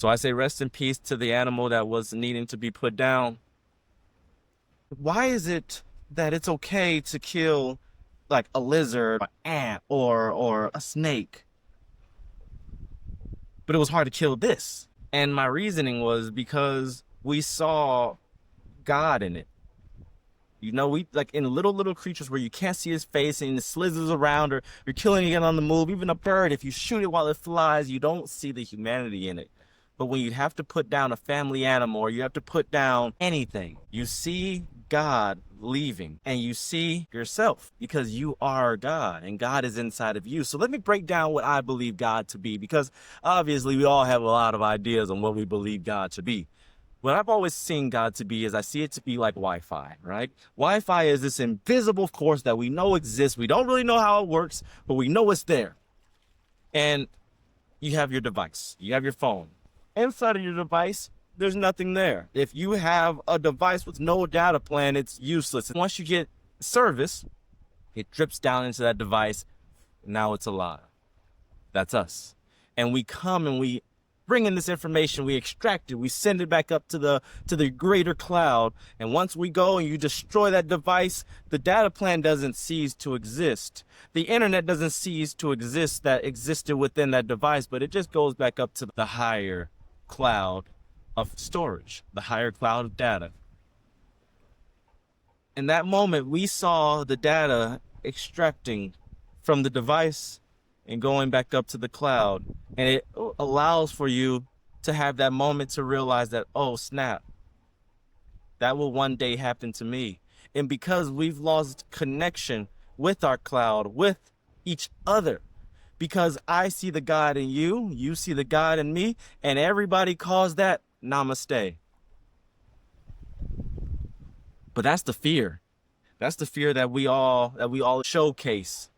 So I say rest in peace to the animal that was needing to be put down. Why is it that it's okay to kill like a lizard, or ant, or a snake, but it was hard to kill this? And my reasoning was because we saw God in it. You know, we like in little creatures where you can't see his face and it slithers around, or you're killing it on the move. Even a bird, if you shoot it while it flies, you don't see the humanity in it. But when you have to put down a family animal, or you have to put down anything, you see God leaving and you see yourself, because you are God and God is inside of you. So let me break down what I believe God to be, because obviously we all have a lot of ideas on what we believe God to be. What I've always seen God to be is I see it to be like Wi-Fi, right? Wi-Fi is this invisible force that we know exists. We don't really know how it works, but we know it's there. And you have your device, you have your phone. Inside of your device, there's nothing there. If you have a device with no data plan, it's useless. Once you get service, it drips down into that device. Now it's alive. That's us. And we come and we bring in this information, we extract it, we send it back up to the greater cloud. And once we go and you destroy that device, the data plan doesn't cease to exist. The internet doesn't cease to exist that existed within that device, but it just goes back up to the higher cloud of storage, the higher cloud of data. In that moment, we saw the data extracting from the device and going back up to the cloud. And it allows for you to have that moment to realize that, oh, snap, that will one day happen to me. And because we've lost connection with our cloud, with each other, because I see the God in you, you see the God in me, and everybody calls that namaste. But that's the fear. That's the fear that we all showcase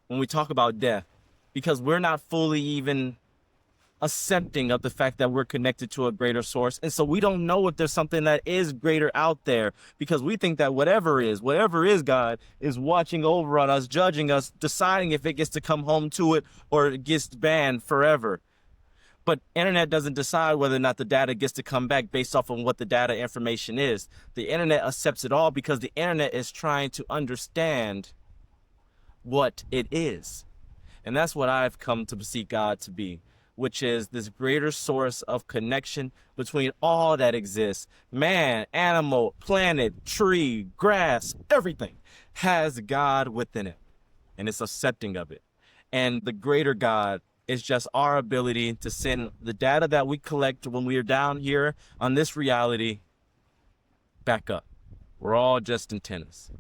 when we talk about death, because we're not fully even accepting of the fact that we're connected to a greater source. And so we don't know if there's something that is greater out there, because we think that whatever is God is watching over on us, judging us, deciding if it gets to come home to it or it gets banned forever. But internet doesn't decide whether or not the data gets to come back based off of what the data information is. The internet accepts it all because the internet is trying to understand what it is. And that's what I've come to see God to be, which is this greater source of connection between all that exists. Man, animal, planet, tree, grass, everything has God within it, and it's accepting of it. And the greater God is just our ability to send the data that we collect when we are down here on this reality back up. We're all just antennas.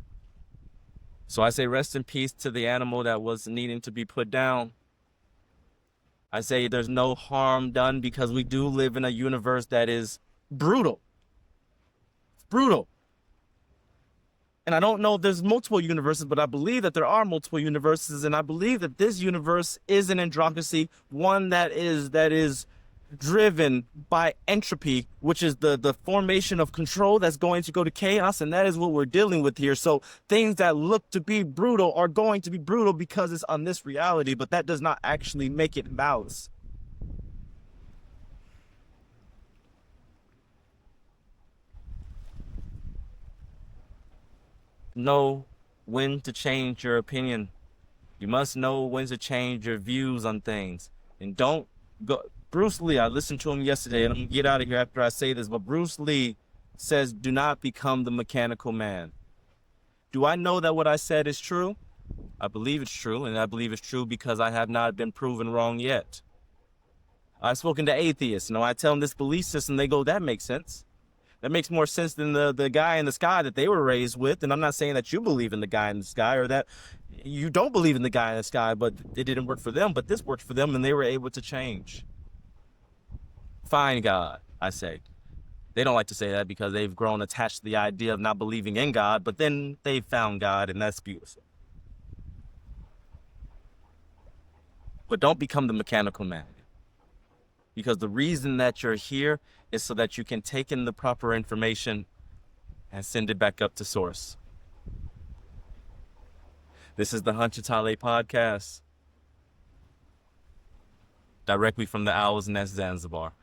So I say rest in peace to the animal that was needing to be put down. I say there's no harm done, because we do live in a universe that is brutal. It's brutal. And I don't know if there's multiple universes, but I believe that there are multiple universes, and I believe that this universe is an androcracy, one that is driven by entropy, which is the formation of control that's going to go to chaos, and that is what we're dealing with here. So things that look to be brutal are going to be brutal because it's on this reality, but that does not actually make it malice. Know when to change your opinion. You must know when to change your views on things. And don't go. Bruce Lee, I listened to him yesterday, and I'm gonna get out of here after I say this, but Bruce Lee says, do not become the mechanical man. Do I know that what I said is true? I believe it's true, and I believe it's true because I have not been proven wrong yet. I've spoken to atheists, I tell them this belief system, they go, that makes sense. That makes more sense than the guy in the sky that they were raised with. And I'm not saying that you believe in the guy in the sky, or that you don't believe in the guy in the sky, but it didn't work for them. But this worked for them, and they were able to change. Find God, I say. They don't like to say that because they've grown attached to the idea of not believing in God, but then they found God, and that's beautiful. But don't become the mechanical man. Because the reason that you're here is so that you can take in the proper information and send it back up to source. This is the Hunchatale podcast. directly from the Owl's Nest, Zanzibar.